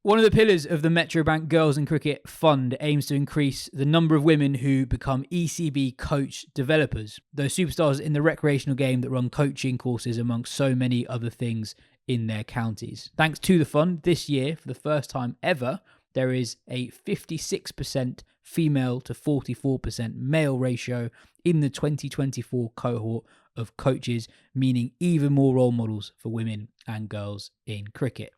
One of the pillars of the Metrobank Girls in Cricket Fund aims to increase the number of women who become ECB coach developers, those superstars in the recreational game that run coaching courses amongst so many other things in their counties. Thanks to the fund, this year, for the first time ever, there is a 56% female to 44% male ratio in the 2024 cohort of coaches, meaning even more role models for women and girls in cricket.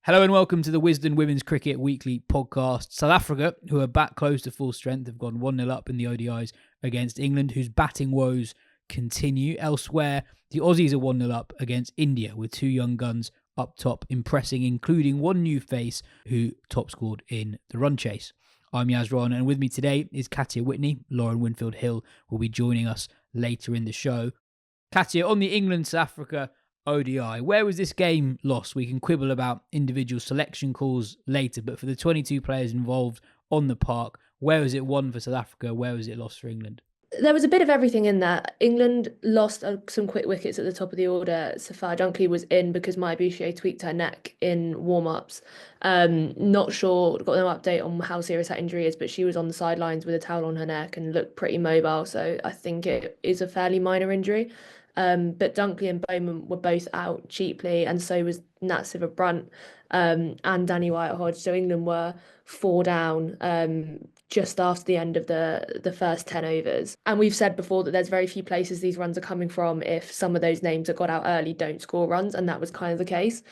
Hello and welcome to the Wisden Women's Cricket Weekly podcast. South Africa, who are back close to full strength, have gone 1-0 up in the ODIs against England, whose batting woes continue. Elsewhere, the Aussies are 1-0 up against India, with two young guns up top, impressing, including one new face who top scored in the run chase. I'm Rana, and with me today is Katya Witney. Lauren Winfield-Hill will be joining us later in the show. Katya, on the England-South Africa ODI, where was this game lost? We can quibble about individual selection calls later, but for the 22 players involved on the park, where was it won for South Africa? Where was it lost for England? There was a bit of everything in there. England lost some quick wickets at the top of the order. Safar Dunkley was in because Maya Boucher tweaked her neck in warm-ups. Not sure, got no update on how serious that injury is, but she was on the sidelines with a towel on her neck and looked pretty mobile. So I think it is a fairly minor injury. But Dunkley and Bowman were both out cheaply, and so was Nat Sciver-Brunt and Danny White-Hodge. So England were 4 down just after the end of the first 10 overs. And we've said before that there's very few places these runs are coming from if some of those names that got out early don't score runs, and that was kind of the case.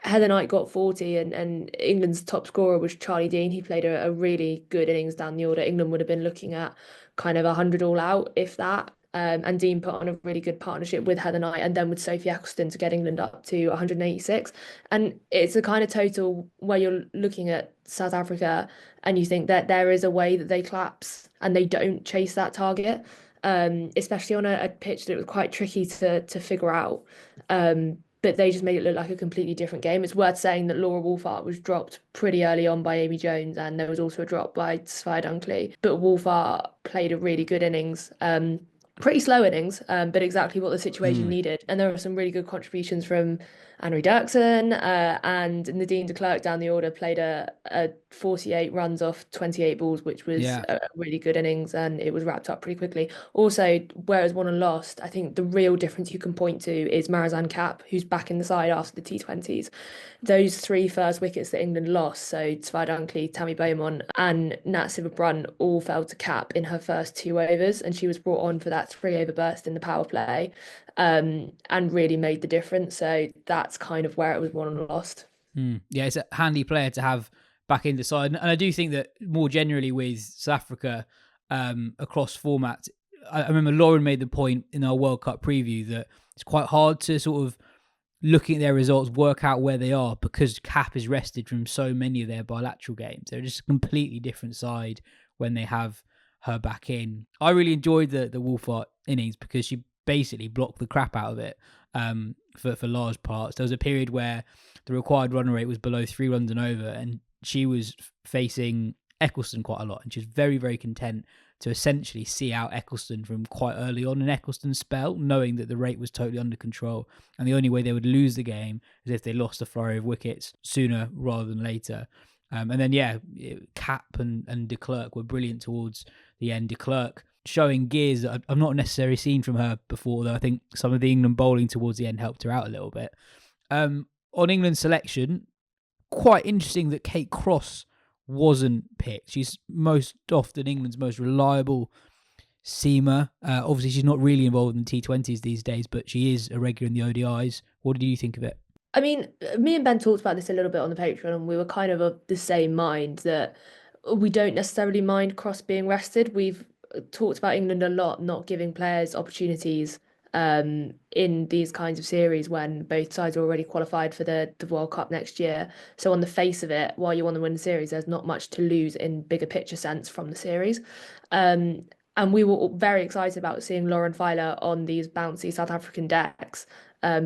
Heather Knight got 40 and England's top scorer was Charlie Dean. He played a really good innings down the order. England would have been looking at kind of 100 all out, if that. And Dean put on a really good partnership with Heather Knight and then with Sophie Ecclestone to get England up to 186. And it's a kind of total where you're looking at South Africa and you think that there is a way that they collapse and they don't chase that target, especially on a pitch that was quite tricky to figure out. But they just made it look like a completely different game. It's worth saying that Laura Wolfart was dropped pretty early on by Amy Jones, and there was also a drop by Safar Dunkley. But Wolfart played a really good innings. Pretty slow innings, but exactly what the situation needed. And there were some really good contributions from Anne Dirksen and Nadine de Klerk down the order, played a 48 runs off 28 balls, which was a really good innings, and it was wrapped up pretty quickly. Also, whereas won and lost, I think the real difference you can point to is Marizanne Kapp, who's back in the side after the T20s. Those 3 first wickets that England lost, so Safar Dunkley, Tammy Beaumont and Nat Sciver-Brunt, all fell to Kapp in her first 2 overs, and she was brought on for that 3-over burst in the power play, and really made the difference. So that's kind of where it was won and lost. Yeah, it's a handy player to have back in the side. And I do think that more generally with South Africa across formats, I remember Lauren made the point in our World Cup preview that it's quite hard to sort of looking at their results, work out where they are because Kapp is rested from so many of their bilateral games. They're just a completely different side when they have her back in. I really enjoyed the Wolfart innings because she basically blocked the crap out of it for large parts. There was a period where the required run rate was below 3 runs and over, and she was facing Ecclestone quite a lot, and she was very, very content to essentially see out Ecclestone from quite early on in Ecclestone's spell, knowing that the rate was totally under control, and the only way they would lose the game is if they lost a flurry of wickets sooner rather than later. And then, Kapp and de Klerk were brilliant towards the end. De Klerk showing gears that I've not necessarily seen from her before, though I think some of the England bowling towards the end helped her out a little bit. On England's selection, quite interesting that Kate Cross wasn't picked. She's most often England's most reliable seamer. Obviously, she's not really involved in T20s these days, but she is a regular in the ODIs. What did you think of it? I mean, me and Ben talked about this a little bit on the Patreon, and we were kind of the same mind that we don't necessarily mind Cross being rested. We've talked about England a lot, not giving players opportunities in these kinds of series when both sides are already qualified for the World Cup next year. So on the face of it, while you want to win the series, there's not much to lose in bigger picture sense from the series. And we were very excited about seeing Lauren Filer on these bouncy South African decks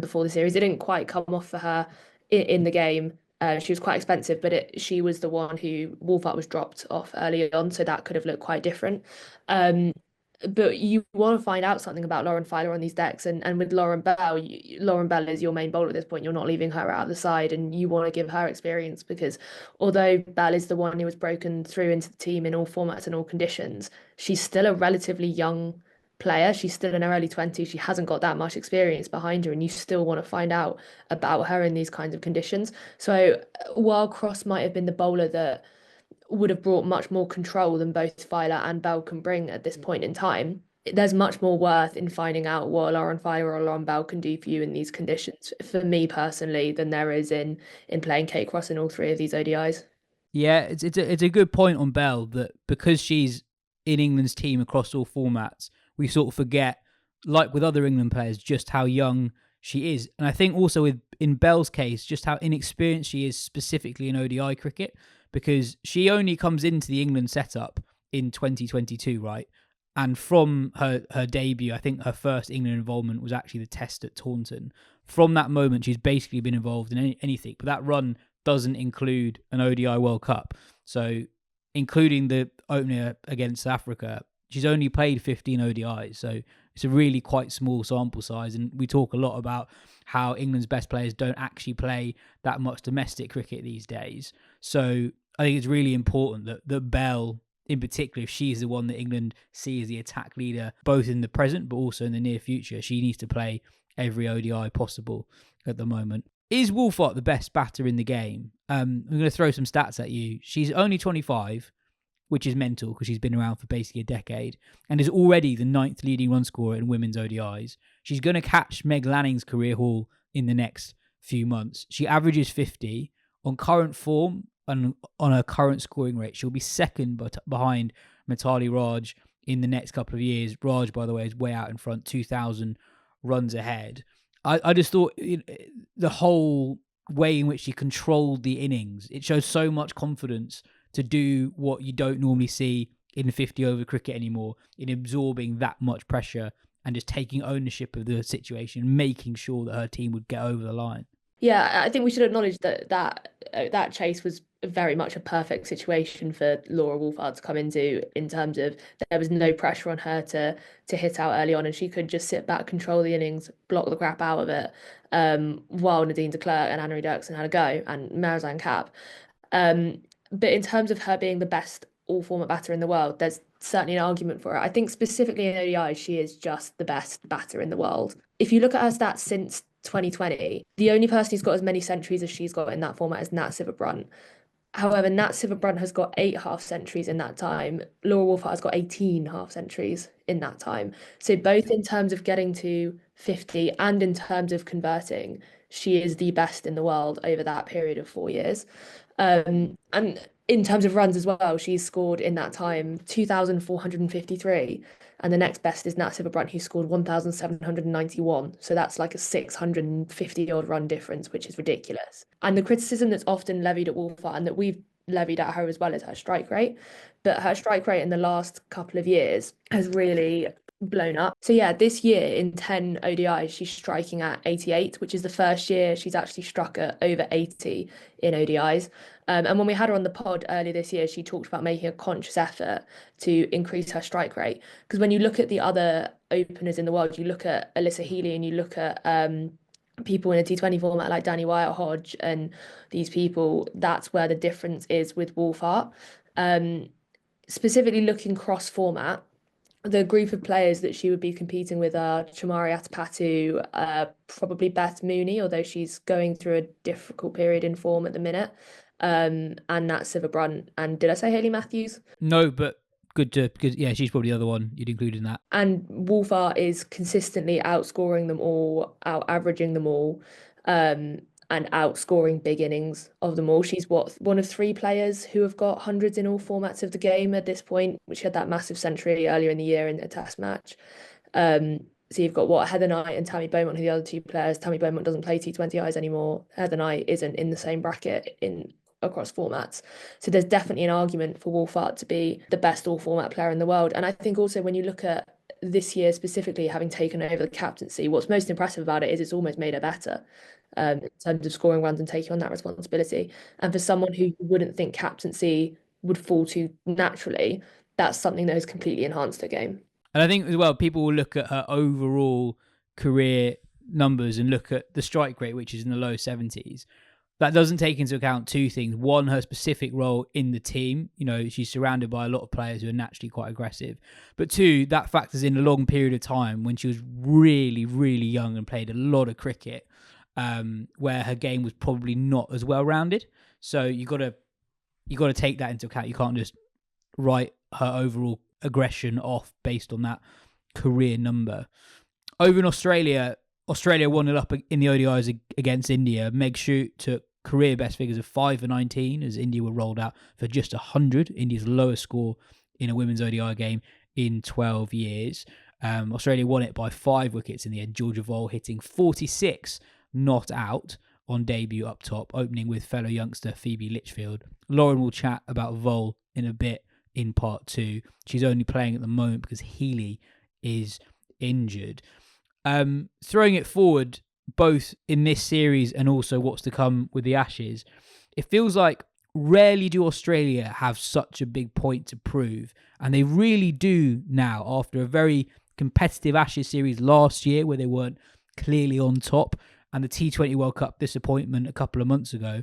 before the series. It didn't quite come off for her in the game. She was quite expensive, but she was the one who Wolfart was dropped off early on, so that could have looked quite different. But you want to find out something about Lauren Filer on these decks, and with Lauren Bell, Lauren Bell is your main bowler at this point. You're not leaving her out of the side, and you want to give her experience because although Bell is the one who was broken through into the team in all formats and all conditions, she's still a relatively young player. She's still in her early 20s. She hasn't got that much experience behind her, and you still want to find out about her in these kinds of conditions. So while Cross might have been the bowler that would have brought much more control than both Filer and Bell can bring at this point in time. There's much more worth in finding out what Lauren Filer or Lauren Bell can do for you in these conditions, for me personally, than there is in playing Kate Cross in all three of these ODIs. Yeah, it's a good point on Bell that because she's in England's team across all formats, we sort of forget, like with other England players, just how young she is. And I think also in Bell's case, just how inexperienced she is specifically in ODI cricket, because she only comes into the England setup in 2022, right? And from her debut, I think her first England involvement was actually the test at Taunton. From that moment, she's basically been involved in anything. But that run doesn't include an ODI World Cup. So including the opener against South Africa, she's only played 15 ODIs. So it's a really quite small sample size. And we talk a lot about how England's best players don't actually play that much domestic cricket these days. So I think it's really important that Bell, in particular, if she's the one that England see as the attack leader, both in the present but also in the near future, she needs to play every ODI possible at the moment. Is Wolfart the best batter in the game? I'm going to throw some stats at you. She's only 25, which is mental because she's been around for basically a decade, and is already the 9th leading run scorer in women's ODIs. She's going to catch Meg Lanning's career haul in the next few months. She averages 50. On current form and on her current scoring rate, she'll be second behind Mitali Raj in the next couple of years. Raj, by the way, is way out in front, 2,000 runs ahead. I just thought the whole way in which she controlled the innings, it shows so much confidence to do what you don't normally see in 50-over cricket anymore, in absorbing that much pressure and just taking ownership of the situation, making sure that her team would get over the line. Yeah, I think we should acknowledge that chase was very much a perfect situation for Laura Wolfart to come into, in terms of there was no pressure on her to hit out early on, and she could just sit back, control the innings, block the crap out of it, while Nadine de Klerk and Anne-Marie Dirksen had a go, and Marizanne Kapp. But in terms of her being the best all-format batter in the world, there's certainly an argument for it. I think specifically in ODI, she is just the best batter in the world. If you look at her stats since 2020, the only person who's got as many centuries as she's got in that format is Nat Sciver-Brunt. However, Nat Sciver-Brunt has got 8 half centuries in that time. Laura Wolfart has got 18 half centuries in that time. So both in terms of getting to 50 and in terms of converting, she is the best in the world over that period of 4 years. And in terms of runs as well, she's scored in that time 2,453. And the next best is Nat Sciver-Brunt, who scored 1,791. So that's like a 650 odd run difference, which is ridiculous. And the criticism that's often levied at Wolfart, and that we've levied at her as well, is her strike rate. But her strike rate in the last couple of years has really blown up. So yeah, this year in 10 ODIs, she's striking at 88, which is the first year she's actually struck at over 80 in ODIs. And when we had her on the pod earlier this year, she talked about making a conscious effort to increase her strike rate. Because when you look at the other openers in the world, you look at Alyssa Healy and you look at people in a T20 format like Danny Wyatt-Hodge and these people, that's where the difference is with Wolfart. Specifically looking cross-format, the group of players that she would be competing with are Chamari Atapatu, probably Beth Mooney, although she's going through a difficult period in form at the minute, and Nat Sciver-Brunt. And did I say Hayley Matthews? No, but good, yeah, she's probably the other one you'd include in that. And Wolfart is consistently outscoring them all, out averaging them all, and outscoring big innings of them all. She's one of 3 players who have got hundreds in all formats of the game at this point, which had that massive century earlier in the year in a test match. So you've got Heather Knight and Tammy Beaumont, who are the other 2 players. Tammy Beaumont doesn't play T20Is anymore. Heather Knight isn't in the same bracket across formats. So there's definitely an argument for Wolfart to be the best all format player in the world. And I think also when you look at this year specifically, having taken over the captaincy, what's most impressive about it is it's almost made her better. In terms of scoring runs and taking on that responsibility. And for someone who wouldn't think captaincy would fall to naturally, that's something that has completely enhanced her game. And I think as well, people will look at her overall career numbers and look at the strike rate, which is in the low 70s. That doesn't take into account two things. One, her specific role in the team. You know, she's surrounded by a lot of players who are naturally quite aggressive. But two, that factors in a long period of time when she was really, really young and played a lot of cricket, where her game was probably not as well-rounded. So you got to take that into account. You can't just write her overall aggression off based on that career number. Over in Australia, Australia won it up in the ODIs against India. Meg Shute took career best figures of 5 for 19 as India were rolled out for just 100, India's lowest score in a women's ODI game in 12 years. Australia won it by 5 wickets in the end. Georgia Vole hitting 46 not out on debut up top, opening with fellow youngster Phoebe Litchfield. Lauren will chat about Vole in a bit in part 2. She's only playing at the moment because Healy is injured. Throwing it forward, both in this series and also what's to come with the Ashes, it feels like rarely do Australia have such a big point to prove, and they really do now after a very competitive Ashes series last year where they weren't clearly on top, and the T20 World Cup disappointment a couple of months ago.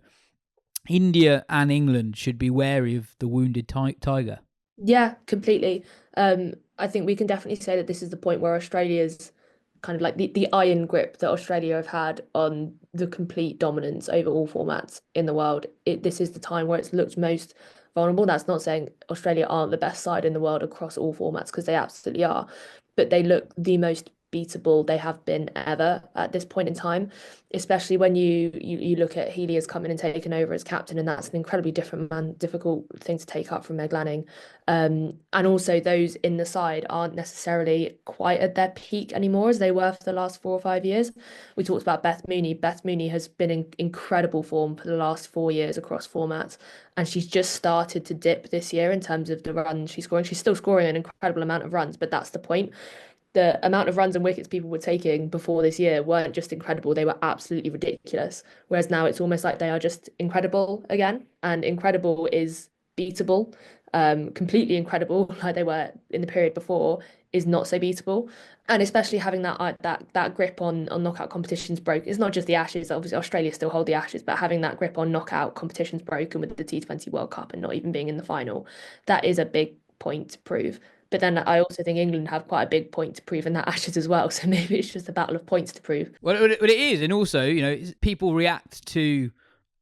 India and England should be wary of the wounded tiger. Yeah, completely. I think we can definitely say that this is the point where Australia's kind of like the iron grip that Australia have had on the complete dominance over all formats in the world. This is the time where it's looked most vulnerable. That's not saying Australia aren't the best side in the world across all formats, because they absolutely are, but they look the most beatable they have been ever at this point in time, especially when you look at Healy has come in and taken over as captain, and that's an incredibly difficult thing to take up from Meg Lanning. And also those in the side aren't necessarily quite at their peak anymore as they were for the last 4 or 5 years. We talked about Beth Mooney. Beth Mooney has been in incredible form for the last 4 years across formats, and she's just started to dip this year in terms of the runs she's scoring. She's still scoring an incredible amount of runs, but that's the point. The amount of runs and wickets people were taking before this year weren't just incredible, they were absolutely ridiculous. Whereas now it's almost like they are just incredible again, and incredible is beatable. Completely incredible, like they were in the period before, is not so beatable. And especially having that grip on knockout competitions broke. It's not just the Ashes, obviously Australia still hold the Ashes, but having that grip on knockout competitions broken with the T20 World Cup and not even being in the final, that is a big point to prove. But then I also think England have quite a big point to prove in that Ashes as well. So maybe it's just a battle of points to prove. Well, it is. And also, you know, people react to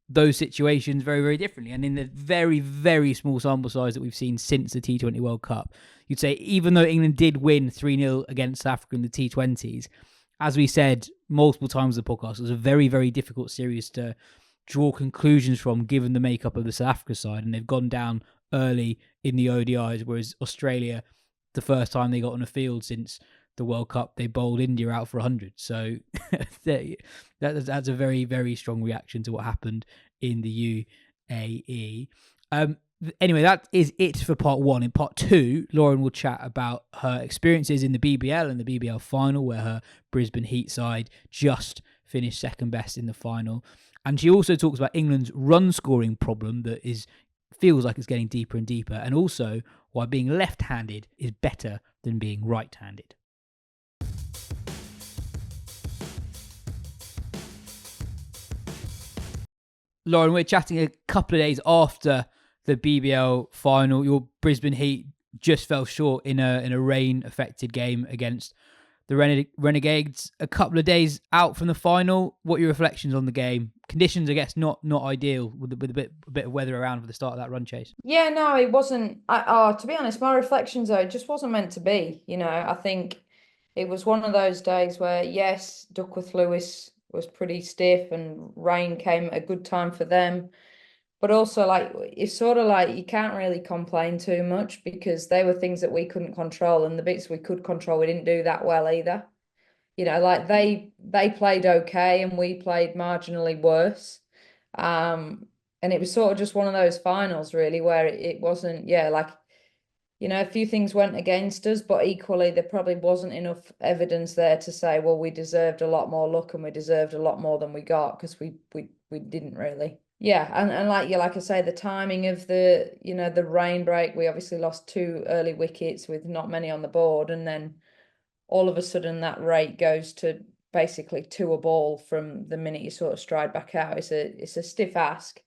those situations very, very differently. And in the very, very small sample size that we've seen since the T20 World Cup, you'd say even though England did win 3-0 against South Africa in the T20s, as we said multiple times in the podcast, it was a very, very difficult series to draw conclusions from given the makeup of the South Africa side. And they've gone down early in the ODIs, whereas Australia, the first time they got on the field since the World Cup, they bowled India out for 100. So that's a very, very strong reaction to what happened in the UAE. Anyway, that is it for part 1. In part 2, Lauren will chat about her experiences in the BBL and the BBL final, where her Brisbane Heat side just finished second best in the final. And she also talks about England's run scoring problem that feels like it's getting deeper and deeper, and also why being left-handed is better than being right-handed. Lauren, we're chatting a couple of days after the BBL final. Your Brisbane Heat just fell short in a rain-affected game against the Renegades. A couple of days out from the final. What are your reflections on the game? Conditions, I guess, not ideal with a bit of weather around for the start of that run chase. Yeah, no, it wasn't. To be honest, my reflections are it just wasn't meant to be. You know, I think it was one of those days where, yes, Duckworth Lewis was pretty stiff and rain came at a good time for them. But also, like, it's sort of like you can't really complain too much because they were things that we couldn't control, and the bits we could control, we didn't do that well either. You know, like they played okay and we played marginally worse. And it was sort of just one of those finals really where it wasn't, like, you know, a few things went against us, but equally there probably wasn't enough evidence there to say, well, we deserved a lot more luck and we deserved a lot more than we got, because we didn't really. Yeah, and like I say, the timing of the rain break, we obviously lost 2 early wickets with not many on the board, and then all of a sudden that rate goes to basically 2 a ball from the minute you sort of stride back out. It's a stiff ask.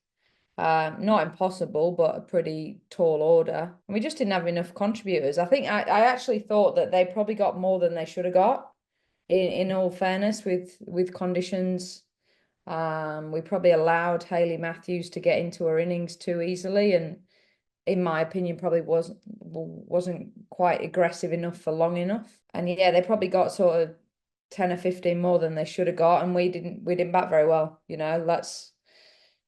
Not impossible, but a pretty tall order. And we just didn't have enough contributors. I think I actually thought that they probably got more than they should have got, in all fairness, with conditions. We probably allowed Hayley Matthews to get into her innings too easily, and in my opinion, probably wasn't quite aggressive enough for long enough. And yeah, they probably got sort of 10 or 15 more than they should have got, and we didn't bat very well. That's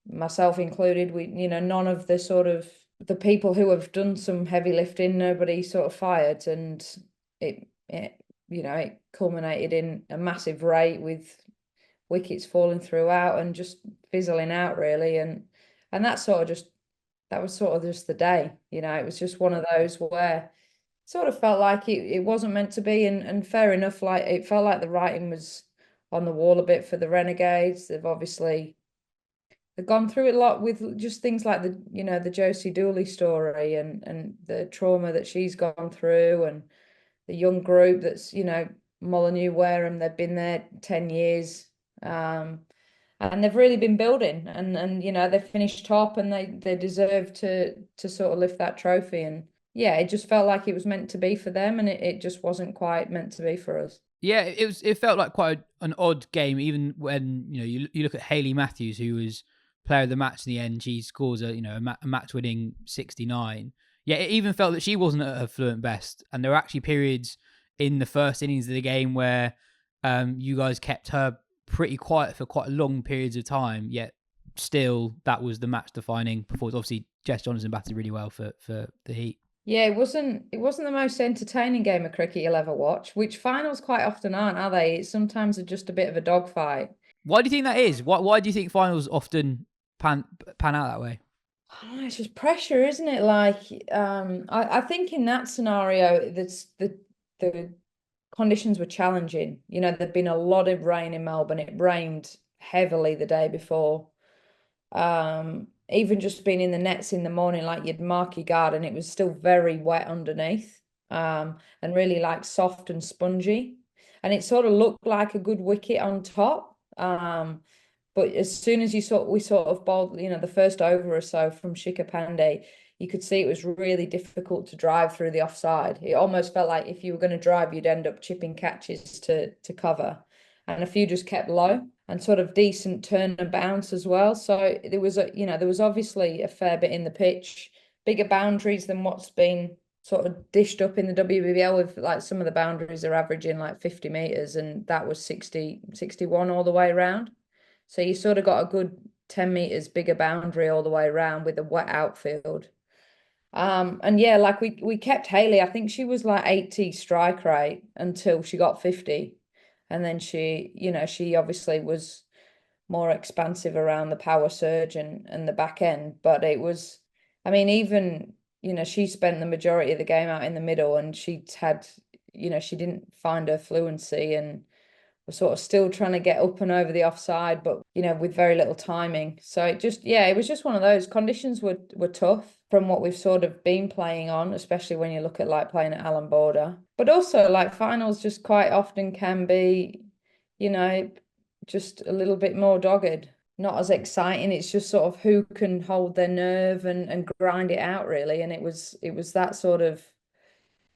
myself included. None of the sort of the people who have done some heavy lifting, nobody sort of fired, and it culminated in a massive rate with wickets falling throughout and just fizzling out really, and that was sort of just the day. It was just one of those where sort of felt like it wasn't meant to be, and fair enough, like it felt like the writing was on the wall a bit for the Renegades. They've gone through a lot with just things like the Josie Dooley story, and the trauma that she's gone through, and the young group that's Molyneux Wareham, they've been there 10 years, and they've really been building, and they've finished top, and they deserve to sort of lift that trophy. And yeah, it just felt like it was meant to be for them, and it just wasn't quite meant to be for us. Yeah, it felt like quite an odd game, even when you look at Hayley Matthews, who was player of the match in the end. She scores a match-winning 69. Yeah, it even felt that she wasn't at her fluent best, and there were actually periods in the first innings of the game where you guys kept her pretty quiet for quite long periods of time, yet still that was the match-defining performance. Obviously, Jess Johnson batted really well for the Heat. Yeah, it wasn't the most entertaining game of cricket you'll ever watch, which finals quite often aren't, are they? It's sometimes just a bit of a dogfight. Why do you think that is? Why do you think finals often pan out that way? Oh, it's just pressure, isn't it? Like, I think in that scenario, that's the conditions were challenging. There'd been a lot of rain in Melbourne. It rained heavily the day before. Even just being in the nets in the morning, like you'd mark your garden, it was still very wet underneath, and really like soft and spongy. And it sort of looked like a good wicket on top. But as soon as we sort of bowled, the first over or so from Shikhar Pandey, you could see it was really difficult to drive through the offside. It almost felt like if you were going to drive, you'd end up chipping catches to cover. And a few just kept low, and sort of decent turn and bounce as well. So there was obviously a fair bit in the pitch, bigger boundaries than what's been sort of dished up in the WBBL, with like some of the boundaries are averaging like 50 meters, and that was 60, 61 all the way around. So you sort of got a good 10 meters bigger boundary all the way around with a wet outfield. And yeah, like we kept Hayley. I think she was like 80 strike rate until she got 50. And then she obviously was more expansive around the power surge and the back end. But it was, I mean, even, she spent the majority of the game out in the middle, and she didn't find her fluency, and was sort of still trying to get up and over the offside, but, with very little timing. So it was just one of those. Conditions were tough from what we've sort of been playing on, especially when you look at like playing at Allen Border. But also like finals just quite often can be, just a little bit more dogged, not as exciting. It's just sort of who can hold their nerve and grind it out really. And it was that sort of,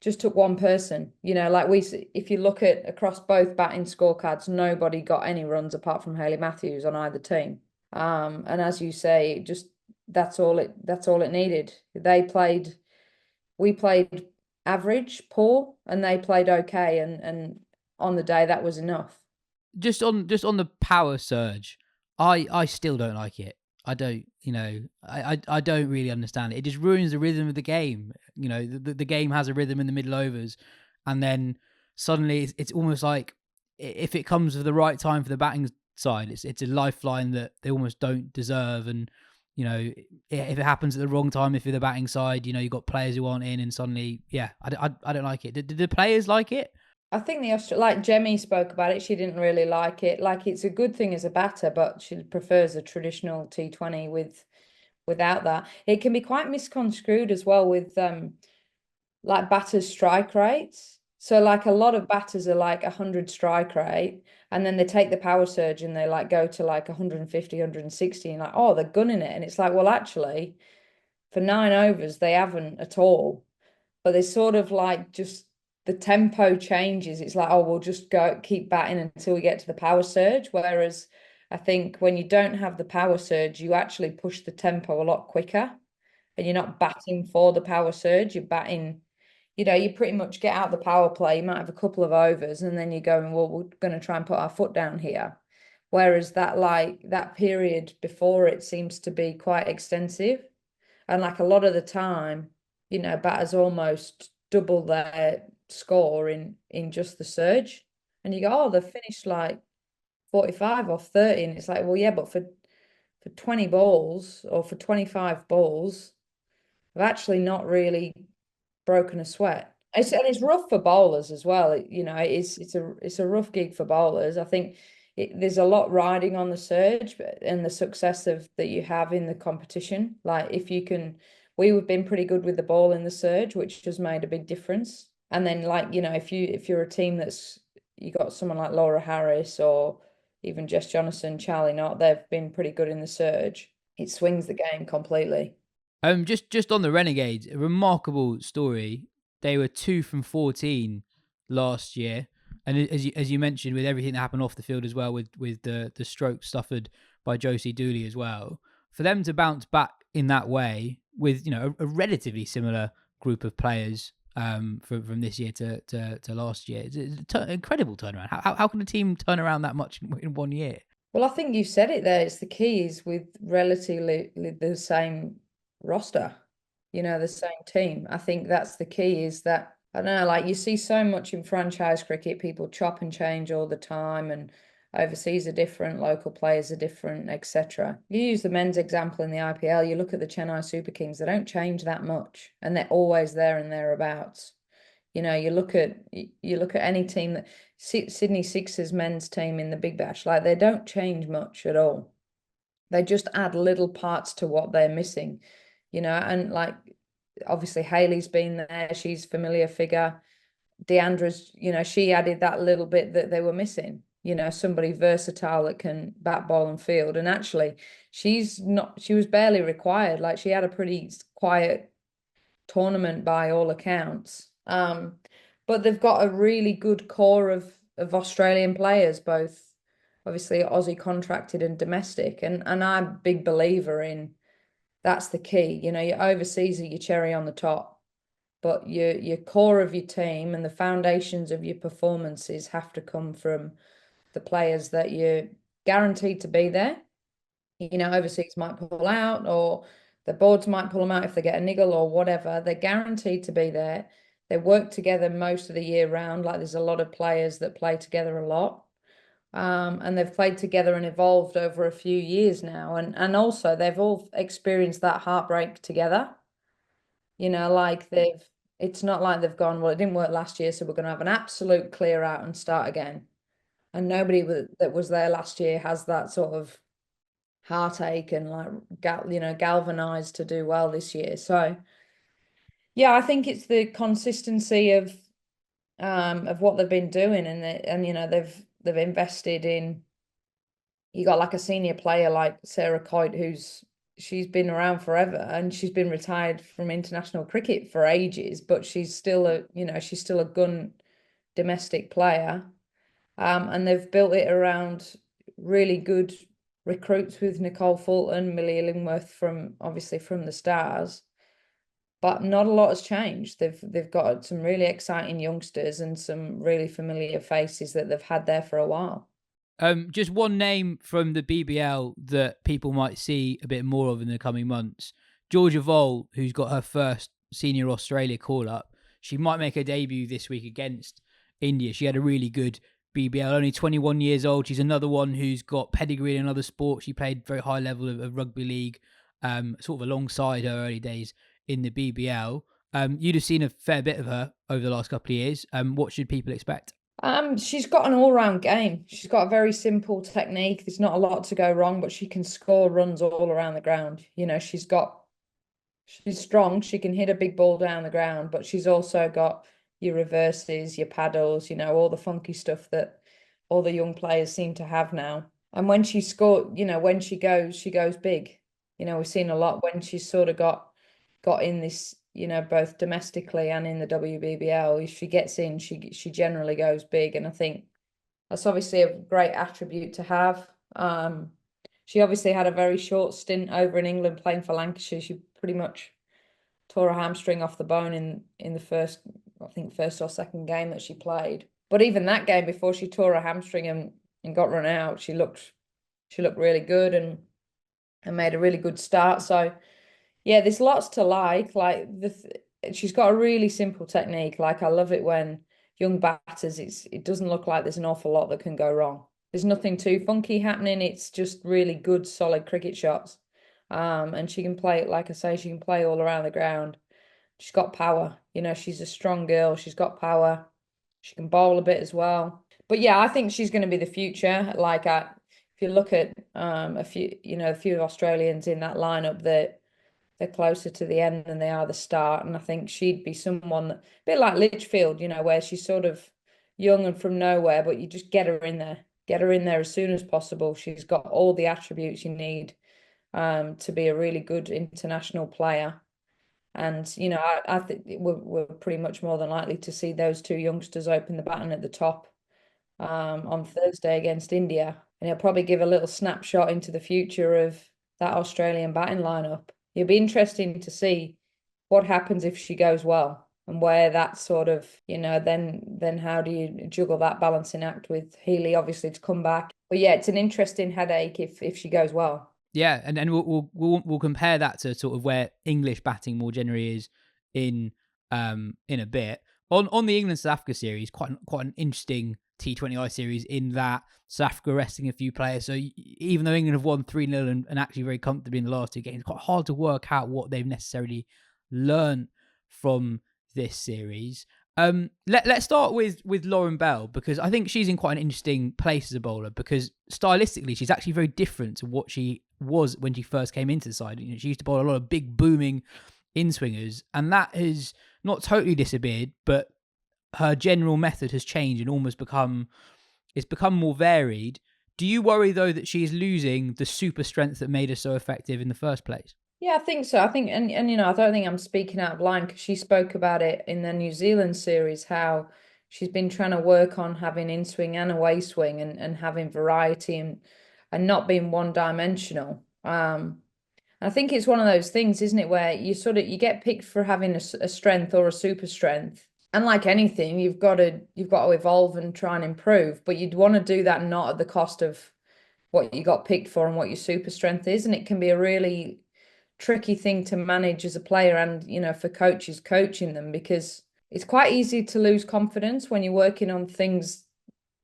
just took one person, like if you look at across both batting scorecards, nobody got any runs apart from Hayley Matthews on either team. And as you say, just that's all it needed. We played average, poor, and they played okay, and on the day that was enough. Just on the power surge, I still don't like it. I don't, I don't really understand it. It just ruins the rhythm of the game. The game has a rhythm in the middle overs, and then suddenly it's almost like if it comes at the right time for the batting side, it's a lifeline that they almost don't deserve. And if it happens at the wrong time, if you're the batting side, you've got players who aren't in, and suddenly, I don't like it. Did the players like it? I think like Jemmy spoke about it, she didn't really like it. Like it's a good thing as a batter, but she prefers a traditional T20 without that. It can be quite misconstrued as well with like batters' strike rates. So like a lot of batters are like 100 strike rate, and then they take the power surge and they like go to like 150, 160, and like, oh, they're gunning it. And it's like, well, actually, for 9 overs, they haven't at all. But they sort of like just the tempo changes. It's like, oh, we'll just go keep batting until we get to the power surge. Whereas I think when you don't have the power surge, you actually push the tempo a lot quicker, and you're not batting for the power surge. You're batting, you pretty much get out the power play. You might have a couple of overs, and then you're going, well, we're going to try and put our foot down here. Whereas that period before it seems to be quite extensive. And like a lot of the time, batters almost double their score in just the surge. And you go, oh, they've finished like 45 off 30. And it's like, well, yeah, but for 20 balls or for 25 balls, I've actually not really broken a sweat. And it's rough for bowlers as well. It's a rough gig for bowlers. I think there's a lot riding on the surge and the success that you have in the competition. Like if you can, we've been pretty good with the ball in the surge, which has made a big difference. And then like, if you're a team you got someone like Laura Harris or even Jess Jonathan, Charlie Knott, they've been pretty good in the surge. It swings the game completely. Just on the Renegades, a remarkable story. They were 2 from 14 last year, and as you mentioned, with everything that happened off the field as well, with the stroke suffered by Josie Dooley as well, for them to bounce back in that way with a relatively similar group of players from this year to last year, it's an incredible turnaround. How can a team turn around that much in 1 year? Well, I think you said it there. It's the key is with relatively the same roster, the same team. I think that's the key is that, I don't know, like you see so much in franchise cricket, people chop and change all the time, and overseas are different, local players are different, etc. You use the men's example in the IPL, you look at the Chennai Super Kings, they don't change that much, and they're always there and thereabouts. You look at any team that Sydney Sixers men's team in the Big Bash, like they don't change much at all. They just add little parts to what they're missing, and like obviously Hayley's been there, she's a familiar figure. Deandra's, she added that little bit that they were missing, somebody versatile that can bat, ball and field. And actually she was barely required. Like she had a pretty quiet tournament by all accounts. But they've got a really good core of Australian players, both obviously Aussie contracted and domestic. And I'm a big believer in that's the key. Your overseas are your cherry on the top, but your core of your team and the foundations of your performances have to come from the players that you're guaranteed to be there. Overseas might pull out, or the boards might pull them out if they get a niggle or whatever. They're guaranteed to be there. They work together most of the year round. Like there's a lot of players that play together a lot. And they've played together and evolved over a few years now. And also they've all experienced that heartbreak together. Like it's not like they've gone, well, it didn't work last year, so we're going to have an absolute clear out and start again. And nobody that was there last year has that sort of heartache and like galvanized to do well this year. So yeah, I think it's the consistency of what they've been doing, and they've invested in. You got like a senior player like Sarah Coyte, she's been around forever, and she's been retired from international cricket for ages, but she's still a gun domestic player. And they've built it around really good recruits with Nicole Fulton, Millie Illingworth from the Stars. But not a lot has changed. They've got some really exciting youngsters and some really familiar faces that they've had there for a while. Just one name from the BBL that people might see a bit more of in the coming months. Georgia Vole, who's got her first senior Australia call-up. She might make her debut this week against India. She had a really good BBL, only 21 years old. She's another one who's got pedigree in another sport. She played very high level of rugby league, sort of alongside her early days in the BBL. You'd have seen a fair bit of her over the last couple of years. What should people expect? She's got an all-round game. She's got a very simple technique. There's not a lot to go wrong, but she can score runs all around the ground. You know, she's strong. She can hit a big ball down the ground, but she's also got your reverses, your paddles, you know, all the funky stuff that all the young players seem to have now. And when she scored, you know, when she goes big. You know, we've seen a lot when she's sort of got in this, you know, both domestically and in the WBBL. If she gets in, she generally goes big, and I think that's obviously a great attribute to have. She obviously had a very short stint over in England playing for Lancashire. She pretty much tore a hamstring off the bone in the first, I think, first or second game that she played. But even that game before she tore a hamstring and got run out, she looked really good and made a really good start. So yeah, there's lots to like. Like she's got a really simple technique. Like I love it when young batters, it doesn't look like there's an awful lot that can go wrong. There's nothing too funky happening. It's just really good, solid cricket shots. And she can play, like I say, she can play all around the ground. She's got power. You know, she's a strong girl. She's got power. She can bowl a bit as well. But yeah, I think she's going to be the future. Like if you look at a few Australians in that lineup that they're closer to the end than they are the start. And I think she'd be someone that, a bit like Litchfield, you know, where she's sort of young and from nowhere, but you just get her in there. Get her in there as soon as possible. She's got all the attributes you need to be a really good international player. And, you know, I think we're pretty much more than likely to see those two youngsters open the baton at the top on Thursday against India. And it'll probably give a little snapshot into the future of that Australian batting lineup. It'll be interesting to see what happens if she goes well and where that sort of, you know, then how do you juggle that balancing act with Healy obviously to come back. But yeah, it's an interesting headache if she goes well. Yeah, and we'll compare that to sort of where English batting more generally is in a bit. On the England South Africa series, quite an interesting T20I series in that South Africa resting a few players. So even though England have won 3-0 and actually very comfortably in the last two games, it's quite hard to work out what they've necessarily learned from this series. Let's start with Lauren Bell, because I think she's in quite an interesting place as a bowler, because stylistically she's actually very different to what she was when she first came into the side. You know, she used to bowl a lot of big booming in-swingers, and that has not totally disappeared, but her general method has changed and almost become more varied. Do you worry though that she is losing the super strength that made her so effective in the first place? Yeah, I think so. I think, and you know, I don't think I'm speaking out of line, because she spoke about it in the New Zealand series, how she's been trying to work on having in swing and away swing and having variety and not being one dimensional. I think it's one of those things, isn't it, where you get picked for having a strength or a super strength. And like anything, you've got to evolve and try and improve, but you'd want to do that not at the cost of what you got picked for and what your super strength is. And it can be a really tricky thing to manage as a player, and, you know, for coaches coaching them, because it's quite easy to lose confidence when you're working on things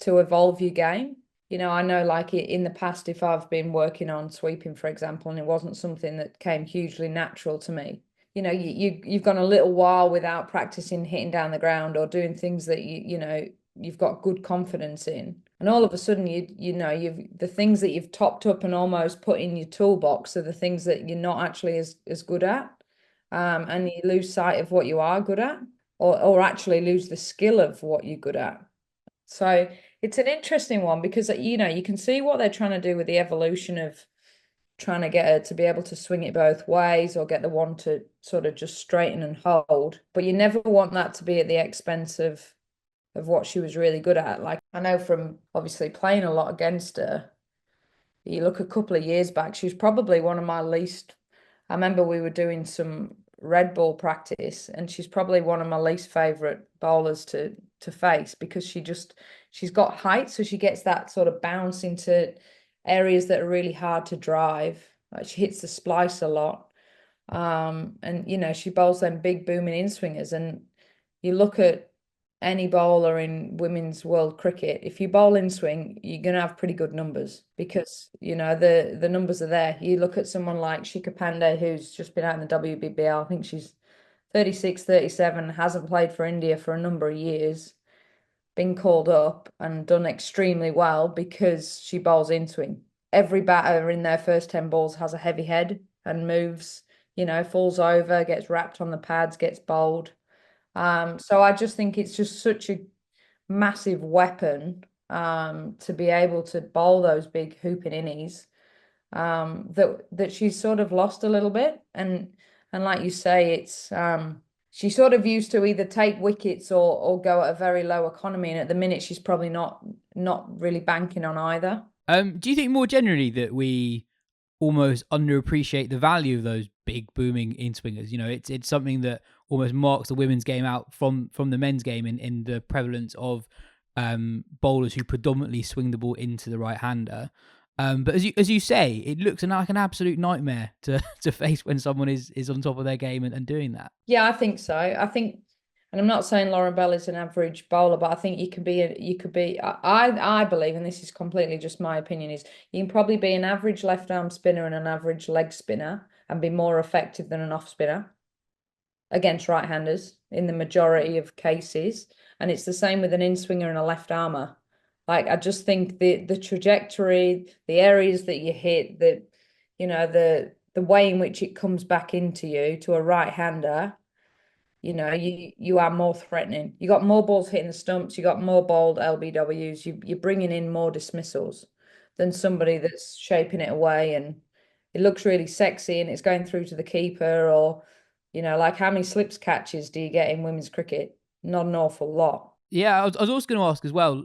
to evolve your game. You know, I know, like in the past, if I've been working on sweeping, for example, and it wasn't something that came hugely natural to me, you know, you've gone a little while without practicing hitting down the ground or doing things that you know you've got good confidence in, and all of a sudden the things that you've topped up and almost put in your toolbox are the things that you're not actually as good at, and you lose sight of what you are good at, or actually lose the skill of what you're good at. So it's an interesting one, because, you know, you can see what they're trying to do with the evolution of trying to get her to be able to swing it both ways, or get the one to sort of just straighten and hold. But you never want that to be at the expense of what she was really good at. Like, I know from obviously playing a lot against her, you look a couple of years back, she was probably one of my least. I remember we were doing some red ball practice, and she's probably one of my least favorite bowlers to face, because she's got height, so she gets that sort of bounce into areas that are really hard to drive. Like, she hits the splice a lot, and you know, she bowls them big booming in swingers. And you look at any bowler in women's world cricket, if you bowl in swing, you're going to have pretty good numbers, because, you know, the numbers are there. You look at someone like Shikha Pandey, who's just been out in the WBBL. I think she's 36, 37, hasn't played for India for a number of years, been called up and done extremely well because she bowls Inswing. Every batter in their first 10 balls has a heavy head and moves, falls over, gets wrapped on the pads, gets bowled. So I just think it's just such a massive weapon to be able to bowl those big hooping innies that she's sort of lost a little bit. And like you say, it's she sort of used to either take wickets or go at a very low economy, and at the minute she's probably not really banking on either. Do you think more generally that we almost underappreciate the value of those big booming in-swingers? It's something that almost marks the women's game out from the men's game in the prevalence of bowlers who predominantly swing the ball into the right-hander. But as you say, it looks like an absolute nightmare to face when someone is on top of their game and doing that. Yeah, I think so. I think, and I'm not saying Lauren Bell is an average bowler, but I think you could be. I believe, and this is completely just my opinion, is you can probably be an average left arm spinner and an average leg spinner and be more effective than an off spinner against right-handers in the majority of cases. And it's the same with an in-swinger and a left armer. Like, I just think the trajectory, the areas that you hit, the way in which it comes back into you to a right-hander, you are more threatening. You got more balls hitting the stumps, you got more bowled LBWs, you're bringing in more dismissals than somebody that's shaping it away and it looks really sexy and it's going through to the keeper. Or, like, how many slips catches do you get in women's cricket? Not an awful lot. Yeah, I was also going to ask as well,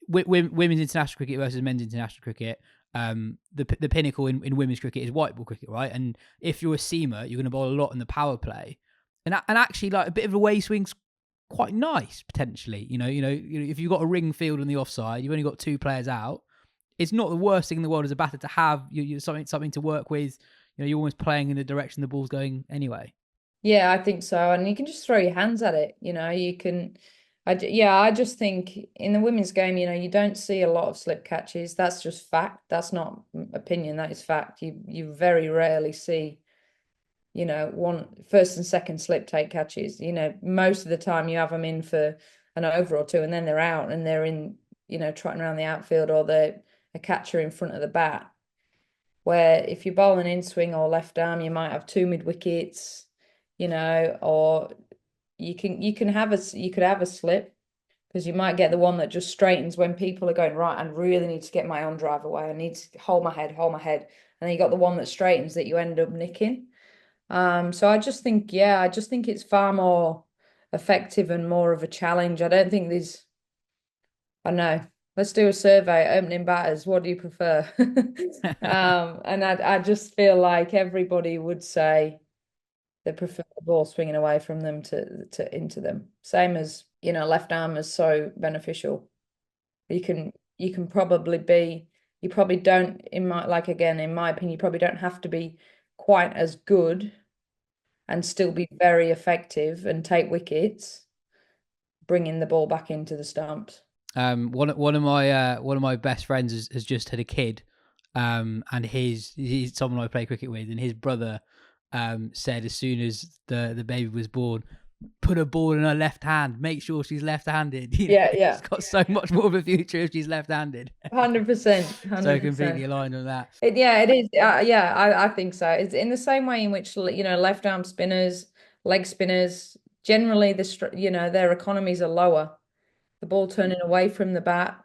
women's international cricket versus men's international cricket, the pinnacle in women's cricket is white ball cricket, right? And if you're a seamer, you're going to bowl a lot in the power play. And actually, like, a bit of away swing's quite nice, potentially. If you've got a ring field on the offside, you've only got 2 players out. It's not the worst thing in the world as a batter to have you something to work with. You're almost playing in the direction the ball's going anyway. Yeah, I think so. And you can just throw your hands at it. You can. I just think in the women's game, you don't see a lot of slip catches. That's just fact. That's not opinion. That is fact. You very rarely see, one first and second slip take catches. Most of the time you have them in for an over or two, and then they're out and they're in, trotting around the outfield, or they're a catcher in front of the bat. Where if you bowl an in swing or left arm, you might have 2 mid wickets, or you could have a slip, because you might get the one that just straightens when people are going, right, I really need to get my on drive away. I need to hold my head. And then you got the one that straightens that you end up nicking. So I just think it's far more effective and more of a challenge. I don't think I know. Let's do a survey. Opening batters, what do you prefer? And I just feel like everybody would say they prefer the ball swinging away from them to into them. Same as, left arm is so beneficial. You probably don't, in my opinion, you probably don't have to be quite as good and still be very effective and take wickets, bringing the ball back into the stumps. One of my best friends has just had a kid, and he's someone I play cricket with, and his brother said as soon as the baby was born, put a ball in her left hand, make sure she's left-handed. Yeah. She's got so much more of a future if she's left-handed. 100%. So completely aligned on that. It is. I think so. It's in the same way in which, left arm spinners, leg spinners, generally their economies are lower. The ball turning away from the bat,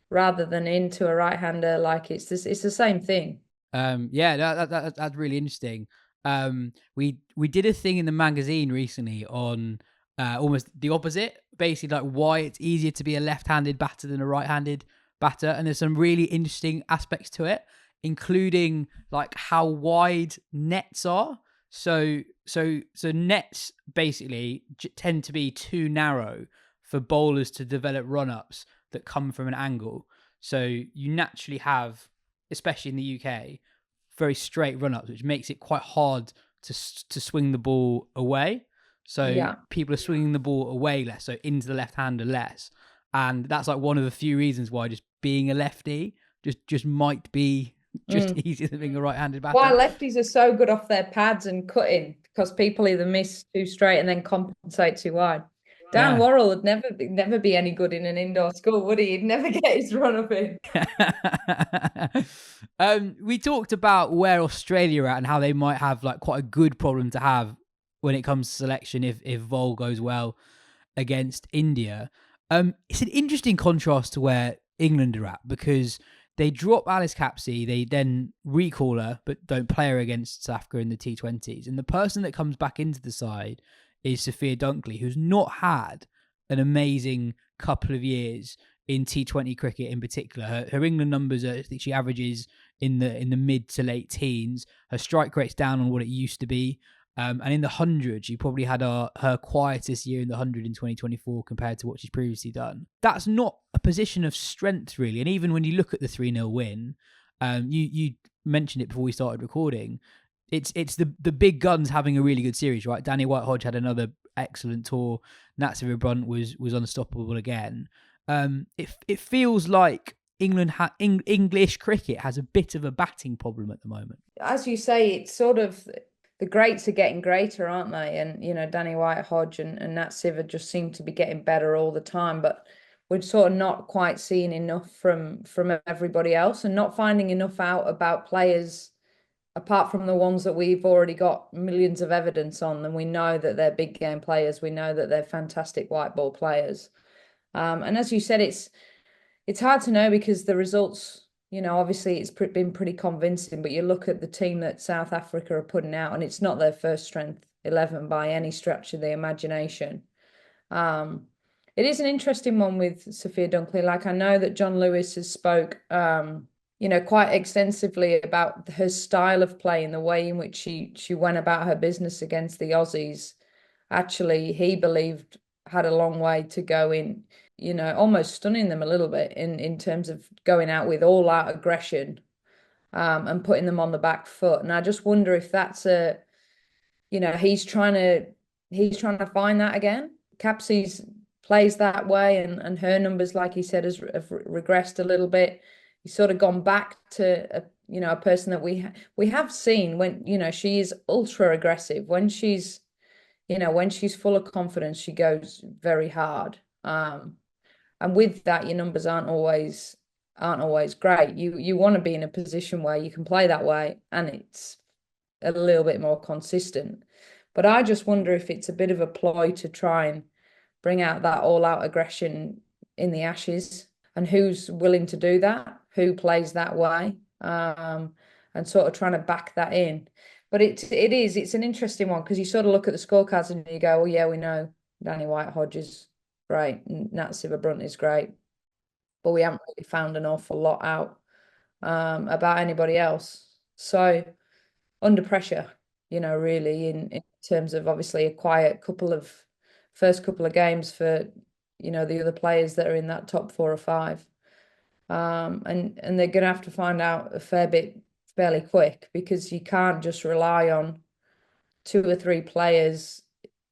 rather than into a right-hander, like it's the same thing. That's really interesting. We did a thing in the magazine recently on almost the opposite, basically like why it's easier to be a left-handed batter than a right-handed batter, and there's some really interesting aspects to it, including like how wide nets are. So nets basically tend to be too narrow for bowlers to develop run-ups that come from an angle. So you naturally have, especially in the UK, very straight run-ups, which makes it quite hard to swing the ball away. So people are swinging the ball away less, so into the left-hander less. And that's like one of the few reasons why just being a lefty just might be easier than being a right-handed batter. Why lefties are so good off their pads and cutting, because people either miss too straight and then compensate too wide. Dan Yeah. Worrell would never be any good in an indoor school, would he? He'd never get his run up in. We talked about where Australia are at and how they might have like quite a good problem to have when it comes to selection if Vol goes well against India. It's an interesting contrast to where England are at, because they drop Alice Capsey, they then recall her, but don't play her against South Africa in the T20s. And the person that comes back into the side is Sophia Dunkley, who's not had an amazing couple of years in T20 cricket in particular. Her England numbers are, I think she averages in the mid to late teens. Her strike rate's down on what it used to be. And in the 100, she probably had her quietest year in the 100 in 2024 compared to what she's previously done. That's not a position of strength, really. And even when you look at the 3-0 win, you mentioned it before we started recording, it's the big guns having a really good series, right? Danny White-Hodge had another excellent tour. Natsir Brunt was unstoppable again. It feels like English cricket has a bit of a batting problem at the moment. As you say, it's sort of the greats are getting greater, aren't they? And Danny White-Hodge and Nat Siver just seem to be getting better all the time, but we're sort of not quite seeing enough from everybody else, and not finding enough out about players apart from the ones that we've already got millions of evidence on. And we know that they're big game players. We know that they're fantastic white ball players. And as you said, it's hard to know because the results, obviously it's been pretty convincing, but you look at the team that South Africa are putting out and it's not their first strength 11 by any stretch of the imagination. It is an interesting one with Sophia Dunkley. Like, I know that John Lewis has spoke, quite extensively about her style of play and the way in which she went about her business against the Aussies. Actually, he believed had a long way to go in, almost stunning them a little bit in terms of going out with all out aggression, and putting them on the back foot. And I just wonder if that's he's trying to find that again. Capsey's plays that way, and her numbers, like he said, have regressed a little bit. He's sort of gone back to a person that we have seen when she is ultra aggressive. When she's full of confidence, she goes very hard. And with that, your numbers aren't always great. You want to be in a position where you can play that way and it's a little bit more consistent. But I just wonder if it's a bit of a ploy to try and bring out that all-out aggression in the Ashes, and who's willing to do that, who plays that way, and sort of trying to back that in. But it's an interesting one, because you sort of look at the scorecards and you go, well, yeah, we know Danny White-Hodge is great, Nat Siver-Brunt is great, but we haven't really found an awful lot out about anybody else. So under pressure, really in terms of obviously a quiet first couple of games for the other players that are in that top 4 or 5, and they're going to have to find out a fair bit fairly quick, because you can't just rely on 2 or 3 players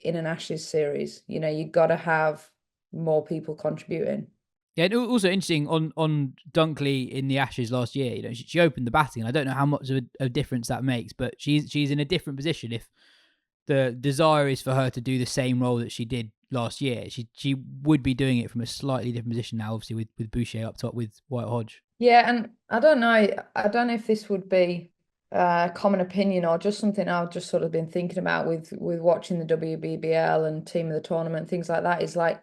in an Ashes series. You've got to have more people contributing. Yeah, and also interesting on Dunkley in the Ashes last year. She opened the batting. I don't know how much of a difference that makes, but she's in a different position. If the desire is for her to do the same role that she did last year, she would be doing it from a slightly different position now, obviously with Boucher up top with White-Hodge. Yeah, and I don't know if this would be common opinion or just something I've just sort of been thinking about with watching the WBBL and team of the tournament, things like that, is like,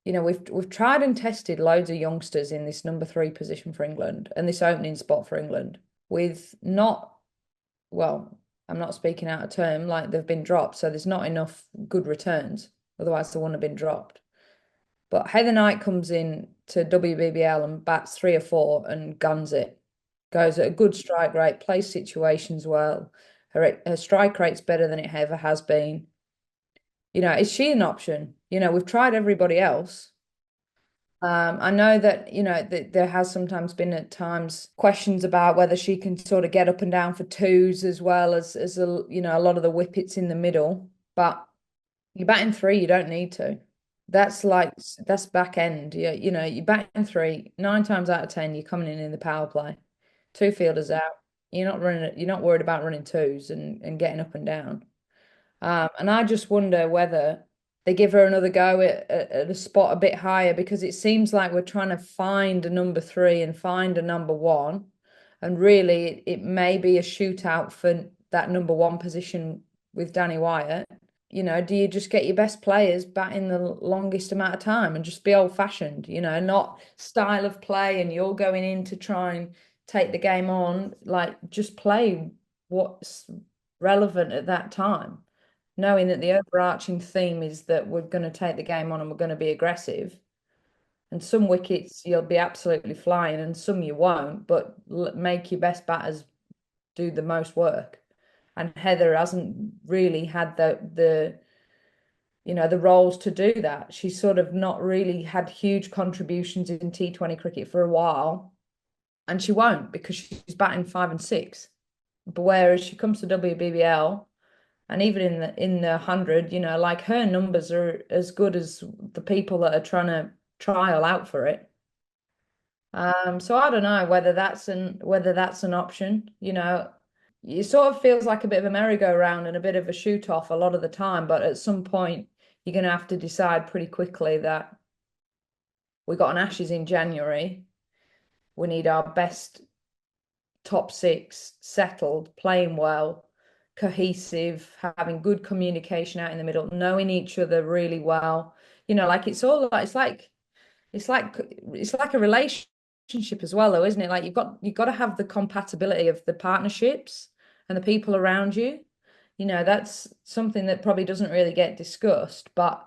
we've tried and tested loads of youngsters in this number 3 position for England and this opening spot for England with I'm not speaking out of term, like they've been dropped, so there's not enough good returns, otherwise they wouldn't have been dropped. But Heather Knight comes in to WBBL and bats 3 or 4 and guns it, goes at a good strike rate, plays situations well. Her strike rate's better than it ever has been. Is she an option? We've tried everybody else. I know that, that there has sometimes been at times questions about whether she can sort of get up and down for 2s as well as a lot of the whippets in the middle. But you're batting 3, you don't need to. That's back end. You're batting 3, 9 times out of 10, you're coming in the power play. 2 fielders out. You're not worried about running 2s and getting up and down. And I just wonder whether they give her another go at a spot a bit higher, because it seems like we're trying to find a number 3 and find a number 1. And really, it may be a shootout for that number 1 position with Danny Wyatt. Do you just get your best players batting the longest amount of time and just be old-fashioned, not style of play and you're going in to try and take the game on, like just play what's relevant at that time, knowing that the overarching theme is that we're going to take the game on and we're going to be aggressive. And some wickets you'll be absolutely flying and some you won't, but make your best batters do the most work. And Heather hasn't really had the roles to do that. She's sort of not really had huge contributions in T20 cricket for a while, and she won't, because she's batting 5 and 6. But whereas she comes to WBBL, and even in the 100, like her numbers are as good as the people that are trying to trial out for it. So I don't know whether that's an option. It sort of feels like a bit of a merry-go-round and a bit of a shoot-off a lot of the time, but at some point you're going to have to decide pretty quickly that we got an Ashes in January. We need our best top 6 settled, playing well, cohesive, having good communication out in the middle, knowing each other really well. Like it's like a relationship as well, though, isn't it? Like you've got to have the compatibility of the partnerships and the people around you. That's something that probably doesn't really get discussed, but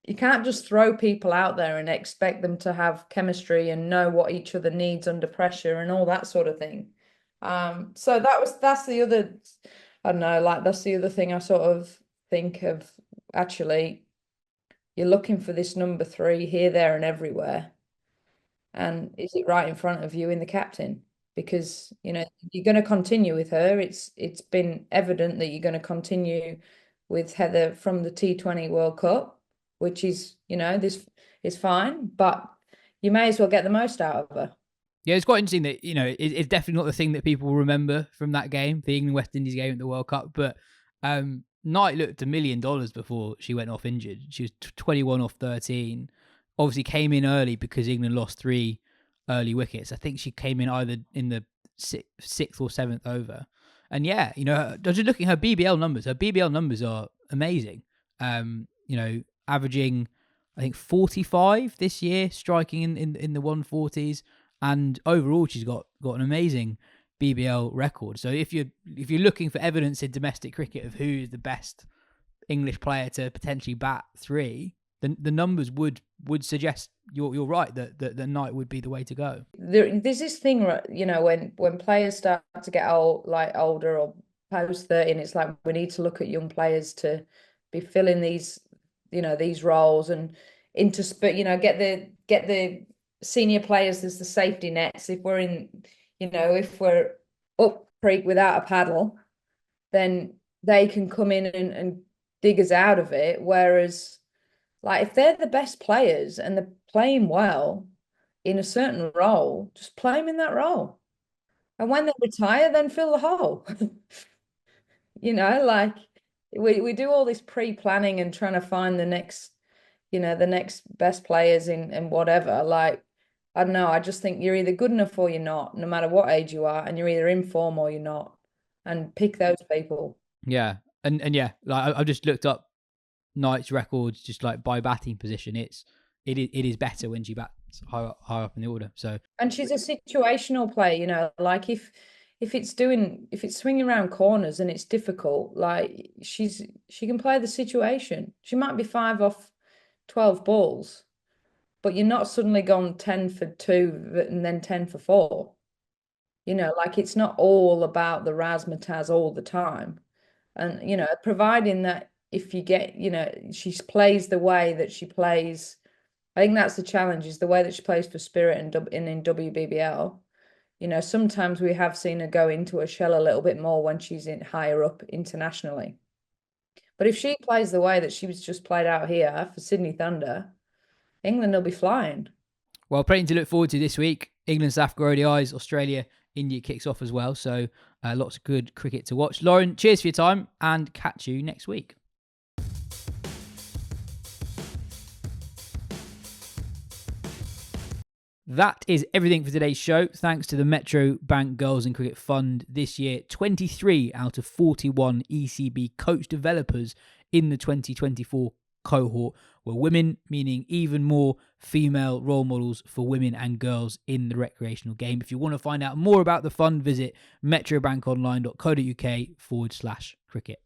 you can't just throw people out there and expect them to have chemistry and know what each other needs under pressure and all that sort of thing. So that's the other, I don't know, like that's the other thing I sort of think of. Actually, you're looking for this number 3 here, there, and everywhere. And is it right in front of you in the captain? Because, you're going to continue with her. It's been evident that you're going to continue with Heather from the T20 World Cup, which is, this is fine, but you may as well get the most out of her. Yeah, it's quite interesting that, it's definitely not the thing that people will remember from that game, the England-West Indies game at the World Cup, but Knight looked $1 million before she went off injured. She was 21 off 13. Obviously came in early because England lost 3 early wickets. I think she came in either in the 6th or 7th over. And yeah, I was just looking at her BBL numbers. Her BBL numbers are amazing. Averaging, I think, 45 this year, striking in the 140s. And overall, she's got an amazing BBL record. So if you're looking for evidence in domestic cricket of who is the best English player to potentially bat 3, the numbers would suggest you're right that Knight would be the way to go. There's this thing, when players start to get older or post 30, and it's like we need to look at young players to be filling these roles and get the senior players as the safety nets. If we're up creek without a paddle, then they can come in and dig us out of it. Whereas, like, if they're the best players and they're playing well in a certain role, just play them in that role. And when they retire, then fill the hole. Like we do all this pre-planning and trying to find the next best players in whatever. Like, I don't know, I just think you're either good enough or you're not, no matter what age you are, and you're either in form or you're not. And pick those people. Yeah. And yeah, like I've just looked up Knight's records just like by batting position. It is better when she bats higher up in the order. So, and she's a situational player, like if it's swinging around corners and it's difficult, like she can play the situation. She might be 5 off 12 balls, but you're not suddenly gone 10 for 2 and then 10 for 4. Like it's not all about the razzmatazz all the time. And, providing that if you get, she plays the way that she plays, I think that's the challenge, is the way that she plays for Spirit and in WBBL. Sometimes we have seen her go into a shell a little bit more when she's in higher up internationally. But if she plays the way that she was just played out here for Sydney Thunder, England will be flying. Well, plenty to look forward to this week. England, South Africa ODIs, Australia, India kicks off as well. So lots of good cricket to watch. Lauren, cheers for your time and catch you next week. That is everything for today's show. Thanks to the Metro Bank Girls in Cricket Fund this year. 23 out of 41 ECB coach developers in the 2024 cohort were women, meaning even more female role models for women and girls in the recreational game. If you want to find out more about the fund, visit metrobankonline.co.uk/cricket.